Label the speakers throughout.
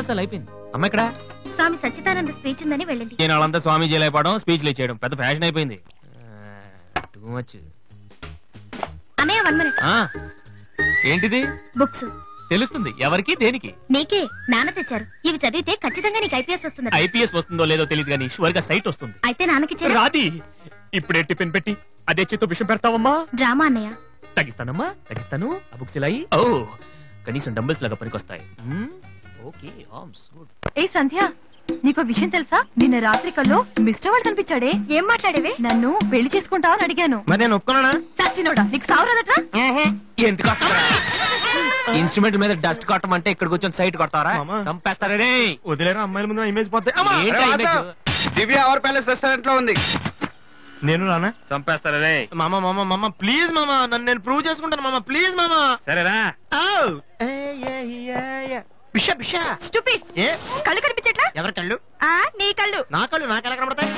Speaker 1: చాలు అయిపోయింది. అమ్మ ఇక్కడ
Speaker 2: స్వామి సచ్చిదానంద స్పీచ్ ఉందని వెళ్ళింది.
Speaker 1: నేను వాళ్ళంతా స్వామీజీలు అయిపోవడం స్పీచ్లు చేయడం పెద్ద ఫ్యాషన్ అయిపోయింది. Too much.
Speaker 2: అన్నయ్య 1 minute.
Speaker 1: ఏంటిది?
Speaker 2: బుక్స్.
Speaker 1: తెలుస్తుంది ఎవరికి దేనికి?
Speaker 2: నీకే. నాన్న తెచ్చారు. ఇవి చదివితే ఖచ్చితంగా నీకు ఐపీఎస్ వస్తుంది.
Speaker 1: ఐపీఎస్ వస్తుందో లేదో తెలియదు కానీ షూర్ గా సైట్ వస్తుంది.
Speaker 2: అయితే నాన్నకి
Speaker 1: రాది. ఇప్పుడే టిఫిన్ పెట్టి అదే చేతో విషయం పెడతావమ్మా.
Speaker 2: డ్రామా అన్నయ్య.
Speaker 1: తగ్గిస్తానమ్మా తగ్గిస్తాను. ఆ బుక్స్ ఇలా ఓ కనీసం డంబుల్స్ లాగా పనికొస్తాయి. Okay arms good.
Speaker 3: ఏ సంధ్య, నీకో విషయం తెలుసా? నిన్న రాత్రి కల్లో మిస్టర్ వాళ్ళు కనిపించాడే.
Speaker 2: ఏం మాట్లాడేవే?
Speaker 3: నన్ను పెళ్లి చేసుకుంటావని అడిగాను.
Speaker 1: మరి నేను ఒప్పుకున్నానా?
Speaker 3: సచ్చినోడా, నీకు సావరాదట్రా?
Speaker 1: ఎందుకు ఇన్స్ట్రుమెంట్ మీద డస్ట్ కొట్టమంటే ఇక్కడ కూర్చొని సైట్ కొడతారా? చంపేస్తారే. వదిలేరా అమ్మాయిల ముందు ఇమేజ్ పోతే.
Speaker 4: దివ్య అవర్ ప్యాలెస్ రెస్టారెంట్ లో ఉంది.
Speaker 1: నేను రానా? చంపేస్తారే. మామ మామ మామ ప్లీజ్ మామ, నన్ను నేను ప్రూవ్ చేసుకుంటాను మామ ప్లీజ్ మామ. సరేరా. బిషా బిషా
Speaker 3: స్టూపిడ్. కళ్ళు కనిపించట్లా?
Speaker 1: ఎవరి కళ్ళు?
Speaker 3: నీ కళ్ళు.
Speaker 1: నా కళ్ళు నాకు ఎలా కనబడతాయి?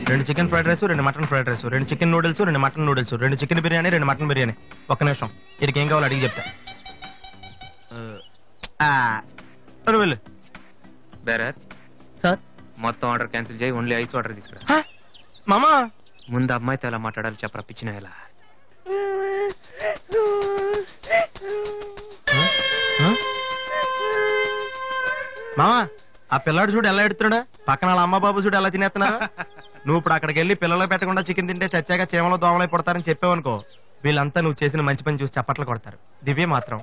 Speaker 1: రెండు చికెన్ ఫ్రైడ్ రైస్, రెండు మటన్ ఫ్రైడ్ రైస్, రెండు చికెన్ నూడిల్స్, రెండు మటన్ నూడిల్స్, రెండు చికెన్ బిర్యానీ, రెండు మటన్ బిర్యానీ. ఒక్క నిమిషం, వీడికి ఏం కావాలో అడిగి చెప్తా. వెళ్ళు. బేరర్ సార్, మొత్తం ఆర్డర్ క్యాన్సిల్ చేయి, ఓన్లీ ఐస్ వాటర్ తీసుకురా. మామా ముందు అమ్మాయితో ఎలా మాట్లాడాలి చెప్పరా పిచ్చిన ఎలా. మామా ఆ పిల్లాడు చూడు ఎలా ఎడుతున్నాడా, పక్కన వాళ్ళ అమ్మ బాబు చూడు ఎలా తినేస్తున్నా. నువ్వు ఇప్పుడు అక్కడికి వెళ్ళి పిల్లలకు పెట్టకుండా చికెన్ తింటే చచ్చాక చీమలో దోమలై పడతారని చెప్పావనుకో, వీళ్ళంతా నువ్వు చేసిన మంచి పని చూసి చప్పట్లు కొడతారు. దివ్య మాత్రం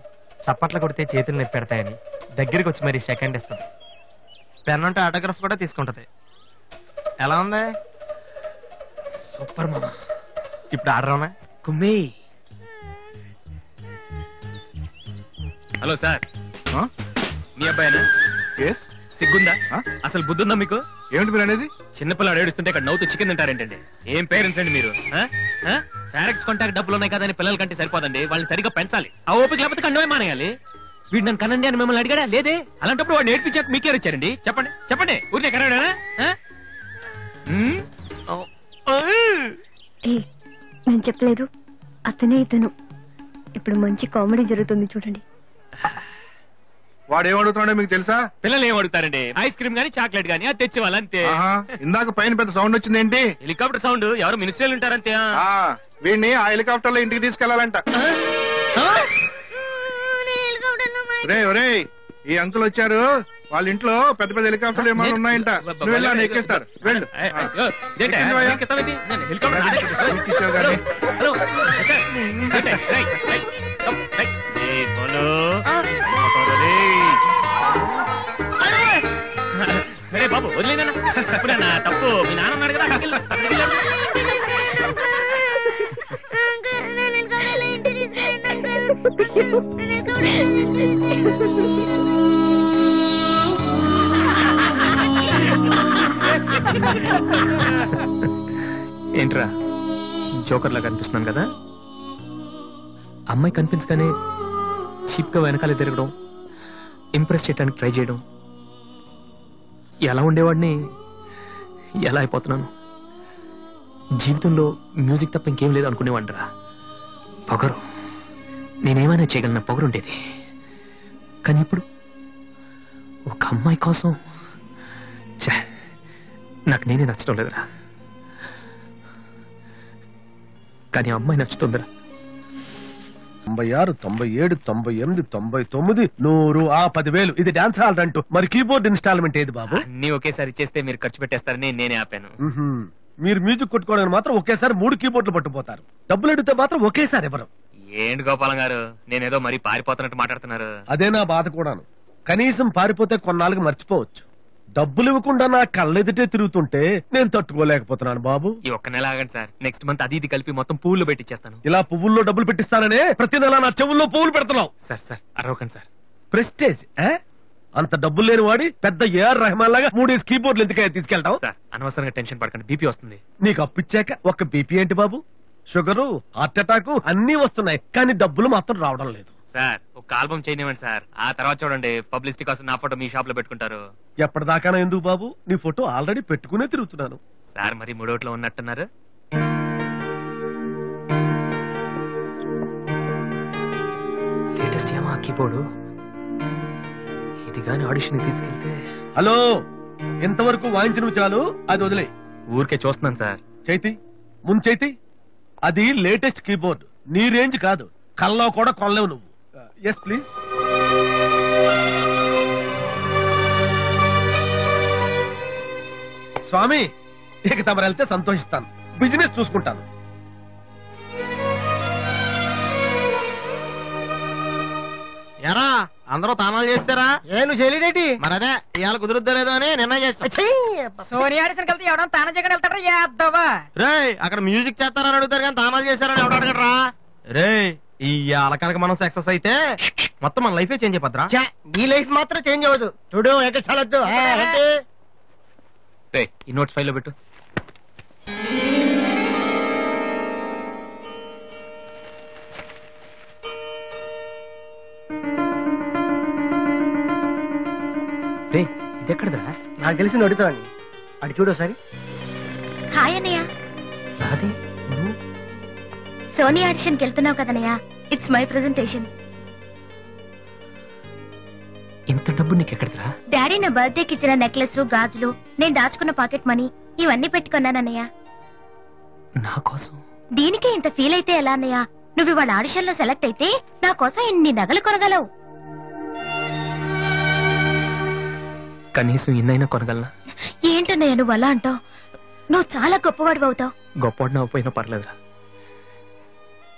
Speaker 1: చప్పట్లు కొడితే చేతులు నొప్పి పెడతాయని దగ్గరికి వచ్చి మరి సెకండ్ ఇస్తుంది. పెన్ అంటే ఆటోగ్రాఫ్ కూడా తీసుకుంటది. ఎలా ఉంది? సూపర్ మామా. ఇప్పుడు ఆడరావునా? కుమ్మి. హలో సార్, మీ అబ్బాయినా? సిగ్గుందా? అసలు బుద్ధుందా మీకు?
Speaker 4: ఏమిటి మీరు అనేది?
Speaker 1: చిన్నపిల్లాడు ఏడుస్తుంటే ఇక్కడ నవ్వుతూ చికెన్ తింటారేంటండి? ఏం పేరెంట్స్ అండి మీరు? ఫారెక్స్ కొంటాక డబ్బులు ఉన్నాయి కదా అని పిల్లల కంటే సరిపోదండి, వాళ్ళని సరిగ్గా పెంచాలి. ఆ ఓపిక లేకపోతే కండమే మానేయాలి. వీడు నన్ను కనండి అని మిమ్మల్ని అడిగాడా? లేదే. అలాంటప్పుడు వాడు నేర్పించాక మీకే వచ్చారండి. చెప్పండి చెప్పండి, ఊరినే కనడానా?
Speaker 2: నేను చెప్పలేదు, అతనే ఇతను. ఇప్పుడు మంచి కామెడీ జరుగుతుంది చూడండి.
Speaker 4: వాడు ఏమడుగుతున్నాడో మీకు తెలుసా?
Speaker 1: పిల్లలు ఏం అడుగుతారండి? ఐస్ క్రీమ్ గానీ చాక్లెట్ గానీ అది తెచ్చేవాళ్ళు అంతే.
Speaker 4: ఇందాక పైన పెద్ద సౌండ్ వచ్చింది ఏంటి?
Speaker 1: Helicopter sound. ఎవరు మినిస్టర్లు ఉంటారంతే.
Speaker 4: వీడిని ఆ హెలికాప్టర్ లో ఇంటికి తీసుకెళ్లాలంట. రే ఒరే, ఈ అంకుల్ వచ్చారు, వాళ్ళ ఇంట్లో పెద్ద పెద్ద హెలికాప్టర్లు ఏమైనా ఉన్నాయంట. నువ్వు వెళ్ళాను ఎక్కిస్తారు. వెళ్ళు.
Speaker 1: సరే బాబు వదిలేనా? ఇప్పుడేనా తప్పు? మీ నాన్న ఉన్నాడు కదా. ఏంట్రా జోకర్లా కనిపిస్తున్నాను కదా? అమ్మాయి కనిపించగానే చీప్ గా వెనకాలే తిరగడం, ఇంప్రెస్ చేయడానికి ట్రై చేయడం, ఎలా ఉండేవాడిని ఎలా అయిపోతున్నాను. జీవితంలో మ్యూజిక్ తప్ప ఇంకేం లేదు అనుకునేవాడిరా. పొగరు, నేనేమైనా చేయగలన పొగరు ఉండేది. కానీ ఇప్పుడు ఒక అమ్మాయి కోసం నాకు నేనే నచ్చడం లేదురా. కానీ అమ్మాయి నచ్చుతుందిరా.
Speaker 5: 96, 97, 98, 99, 100, 10,000. ఇది డాన్స్ హాల్ అంటూ. మరి కీబోర్డ్ ఇన్స్టాల్మెంట్ ఏది బాబు?
Speaker 1: అన్ని ఒకేసారి చేస్తే మీరు ఖర్చు పెట్టేస్తారని నేనే ఆపాను.
Speaker 5: మీరు మ్యూజిక్ కొట్టుకోవడానికి మాత్రం ఒకేసారి 3 కీబోర్డులు పట్టుకుపోతారు. డబ్బులు అడిగితే మాత్రం ఒకేసారి ఎవరు?
Speaker 1: ఏంటి గోపాలం గారు, నేనేదో మరీ పారిపోతున్నట్టు మాట్లాడుతున్నారు.
Speaker 5: అదే నా బాధ కూడాను. కనీసం పారిపోతే కొన్నాళ్ళకి మర్చిపోవచ్చు. డబ్బులు ఇవ్వకుండా నా కళ్ళెదుటే తిరుగుతుంటే నేను తట్టుకోలేకపోతున్నాను బాబు.
Speaker 6: ఈ ఒక్క నెల ఆగండి సార్, నెక్స్ట్ మంత్ అది ఇది కలిపి మొత్తం పూలు పెట్టిచ్చేస్తాను.
Speaker 5: ఇలా పువ్వుల్లో డబ్బులు పెట్టిస్తాననే ప్రతి నెల నా చెవుల్లో పువ్వులు పెడుతున్నావు.
Speaker 6: సార్ సార్ అరవకండి సార్.
Speaker 5: ప్రెస్టేజ్ అంత డబ్బులు లేని వాడి పెద్ద ఏఆర్ రెహమాన్ లాగా 3 కీబోర్డ్లు ఎందుకయ్యా తీసుకెళ్తావు?
Speaker 6: సార్ అనవసరంగా టెన్షన్ పడకండి, బీపీ వస్తుంది.
Speaker 5: నీకు అప్పిచ్చాక ఒక్క బీపీ ఏంటి బాబు, షుగరు, హార్ట్ అటాక్ అన్ని వస్తున్నాయి కానీ డబ్బులు మాత్రం రావడం లేదు.
Speaker 6: సార్ ఒక ఆల్బమ్ చేయనివ్వండి సార్, ఆ తర్వాత చూడండి పబ్లిసిటీ కోసం నా ఫోటో మీ షాప్ లో పెట్టుకుంటారు.
Speaker 5: ఎప్పటిదాకా ఎందుకు బాబు, నీ ఫోటో ఆల్రెడీ పెట్టుకునే తిరుగుతున్నాను.
Speaker 6: సార్ మరి మూడోట్లో ఉన్నట్టున్నారు. లేటెస్ట్ ఏమో కీబోర్డు, ఇది గాని ఆడిషన్ తీసుకెళ్తే.
Speaker 5: హలో, ఇంతవరకు వాయించిన చాలు, అది వదిలే.
Speaker 6: ఊరికే చూస్తున్నాను సార్.
Speaker 5: చైతి ముందు చైతి, అది లేటెస్ట్ కీబోర్డ్, నీ రేంజ్ కాదు, కల్లో కూడా కొనలేవు నువ్వు. Yes please. స్వామి, ఇక తమరు వెళ్తే సంతోషిస్తాను, బిజినెస్ చూసుకుంటాను.
Speaker 1: ఎరా అందరూ తానాలు చేస్తారా?
Speaker 7: నువ్వు చేయలేదేంటి?
Speaker 1: మరి అదే ఇవాళ కుదురుద్దో లేదో అని నిర్ణయం చేస్తా.
Speaker 7: సోనియా ఆడిషన్ కలిసి ఎవడో తానం చేయడం వెళ్తాడా? యాదవా
Speaker 1: రే అక్కడ మ్యూజిక్ చేస్తారని అడుగుతారు కానీ తానాలు చేస్తారని ఎవడు అడగడరా? రే ఈ కనుక మనం సక్సెస్ అయితే మొత్తం మన లైఫే చేంజ్ అయిపోద్రా.
Speaker 7: నీ లైఫ్ మాత్రం చేంజ్ అవ్వదు. చూడు ఎక్కడ చాలొద్దు.
Speaker 6: ఈ నోట్స్ ఫైల్ లో పెట్టు. ఇది ఎక్కడదా?
Speaker 7: నాకు తెలిసి అడుగుతావని అటు చూడు ఒకసారి.
Speaker 2: హాయ్ అన్నయ్య.
Speaker 6: అది
Speaker 2: సోనీ ఆడిషన్కి వెళ్తున్నావు కదన్నయ్య, ఇట్స్ మై ప్రెజెంటేషన్.
Speaker 6: ఇంత డబ్బు నీకు ఎక్కడదా?
Speaker 2: డాడీ నా బర్త్డేకి ఇచ్చిన నెక్లెస్, గాజులు, నేను దాచుకున్న పాకెట్ మనీ ఇవన్నీ పెట్టుకున్నానన్నయ్య.
Speaker 6: నా కోసం?
Speaker 2: దీనికే ఇంత ఫీల్ అయితే ఎలా అన్నయ్య? నువ్వు ఇవాళ ఆడిషన్ లో సెలెక్ట్ అయితే నా కోసం ఇన్ని నగలు కొనగలవు.
Speaker 6: కనీసం ఇన్నైనా కొనగలనా?
Speaker 2: ఏంటన్నయ్య నువ్వు అలా అంటావు? నువ్వు చాలా గొప్పవాడు అవుతావు.
Speaker 6: గొప్పవాడిని అవ్వపోయినా పర్లేదురా,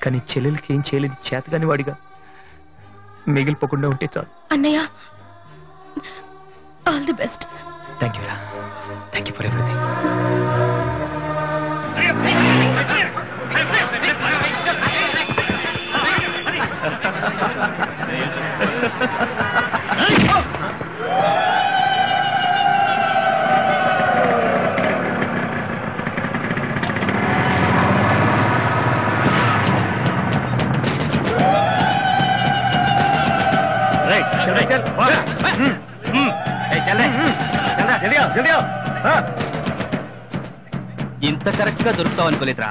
Speaker 6: కానీ చెల్లెలకి ఏం చేయలేదు చేతగాని వాడిగా మిగిలిపోకుండా ఉంటే చాలు.
Speaker 2: అన్నయ్య all the best.
Speaker 6: Thank you రా, థ్యాంక్ యూ ఫర్ ఎవ్రీథింగ్.
Speaker 8: ఇంత కరెక్ట్ గా దొరుకుతావు అనుకోలేదురా.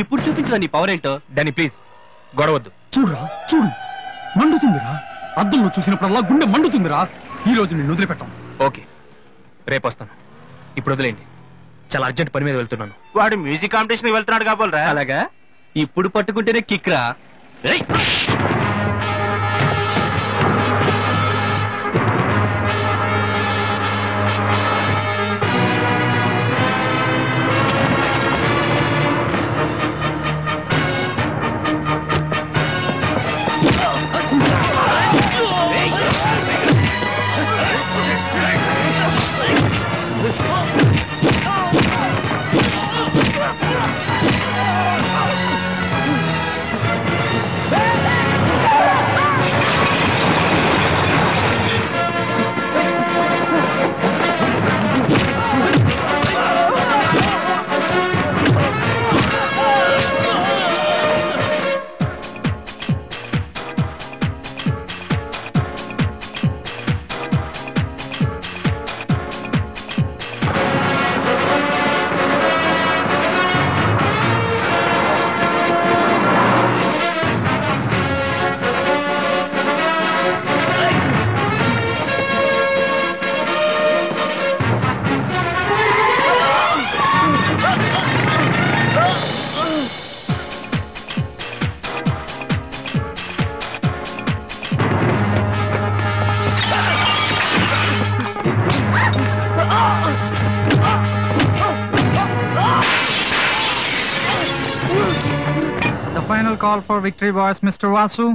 Speaker 8: ఇప్పుడు చూపించరా నీ పవర్ ఏంటో.
Speaker 6: డానీ ప్లీజ్ గొడవద్దు.
Speaker 9: చూడురా చూడు, మండుతుందిరా. అద్దంలో చూసినప్పుడల్లా గుండె మండుతుందిరా. ఈ రోజు నేను వదిలిపెట్టాను.
Speaker 6: ఓకే రేపు వస్తాను, ఇప్పుడు వదిలేండి, చాలా అర్జెంట్ పని మీద వెళ్తున్నాను.
Speaker 8: వాడు మ్యూజిక్ కాంపిటీషన్ వెళ్తున్నాడు కాబోలరా. అలాగా ఇప్పుడు పట్టుకుంటేనే కిక్ రా.
Speaker 9: The final call for victory was Mr. Vasu.